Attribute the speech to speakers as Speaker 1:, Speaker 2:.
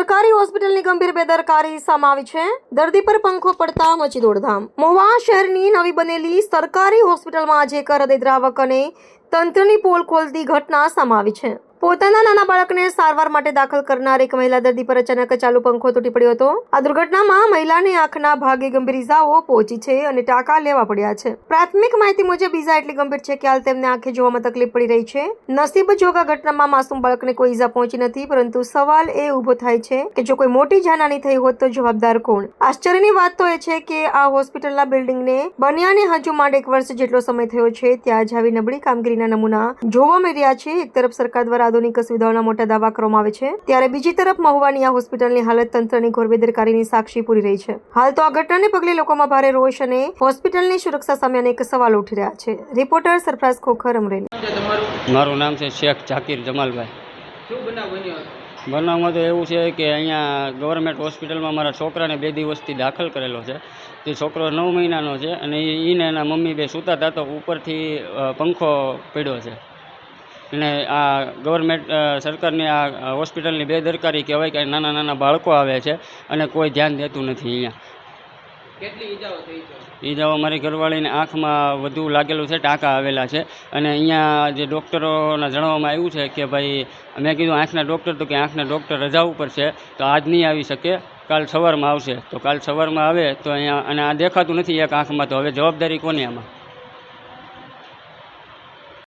Speaker 1: સરકારી હોસ્પિટલની ગંભીર બેદરકારી સામે આવી છે। દર્દી પર પંખો પડતા મચી દોડધામ। મહુવા શહેરની નવી બનેલી સરકારી હોસ્પિટલમાં આજે એક હૃદયદ્રાવક અને તંત્રની પોલ ખોલતી ઘટના સામે આવી છે। પોતાના નાના બાળકને સારવાર માટે દાખલ કરનાર એક મહિલા દર્દી પર અચાનક ચાલુ પંખો તૂટી પડ્યો હતો। આ દુર્ઘટનામાં મહિલાને આંખના ભાગે ગંભીર ઇજાઓ પહોંચી છે અને ટાંકા લેવા પડ્યા છે। પ્રાથમિક માહિતી મુજબ ઇજા એટલી ગંભીર છે કે હાલ તેમને આંખે જોવામાં તકલીફ પડી રહી છે। નસીબ જોગ આ ઘટનામાં માસૂમ બાળકને કોઈ ઇજા પહોંચી નથી, પરંતુ સવાલ એ ઉભો થાય છે કે જો કોઈ મોટી જાનહાની થઈ હોત તો જવાબદાર કોણ? આશ્ચર્યની વાત તો એ છે કે આ હોસ્પિટલના બિલ્ડિંગને બન્યાને હજુ માંડ 1 વર્ષ જેટલો સમય થયો છે, ત્યાં જ આવી નબળી કામગીરીના નમૂના જોવા મળી રહ્યા છે। એક તરફ સરકાર દ્વારા આધુનિક સુવિધાઓના મોટા દાવા કરવામાં આવે છે, ત્યારે બીજી તરફ મહુવાની આ હોસ્પિટલની હાલત તંત્રની ઘોર બેદરકારીની સાક્ષી પૂરી રહી છે। હાલ તો આ ઘટનાને પગલે લોકોમાં ભારે રોષ અને હોસ્પિટલની સુરક્ષા સામે અનેક સવાલો ઉઠી રહ્યા છે। રિપોર્ટર સરફરાઝ ખોખર, અમરેલી।
Speaker 2: મારું નામ છે શેખ જાકીર જમાલભાઈ।
Speaker 3: શું બનાવ બન્યો હતો?
Speaker 2: બનાવમાં તો એવું છે કે અહીંયા ગવર્મેન્ટ હોસ્પિટલમાં મારા છોકરાને 2 દિવસથી દાખલ કરેલો છે। તે છોકરો 9 મહિનાનો છે અને એને એના મમ્મી બે સૂતા હતા તો ઉપરથી પંખો પડ્યો છે અને આ ગવર્મેન્ટ સરકારની આ હોસ્પિટલની બેદરકારી કહેવાય કે નાના નાના બાળકો આવે છે અને કોઈ ધ્યાન દેતું નથી। અહીંયા
Speaker 3: કેટલી ઈજાઓ થઈ છે?
Speaker 2: ઈજાઓ મારી ઘરવાળીને આંખમાં વધુ લાગેલું છે, ટાંકા આવેલા છે અને અહીંયા જે ડૉક્ટરોના જણાવવામાં આવ્યું છે કે ભાઈ, મેં કીધું આંખના ડૉક્ટર, તો કે આંખના ડૉક્ટર રજા ઉપર છે તો આજ નહીં આવી શકે, કાલ સવારમાં આવશે। તો કાલ સવારમાં આવે તો અહીંયા અને આ દેખાતું નથી એક આંખમાં, તો હવે જવાબદારી કોની આમાં?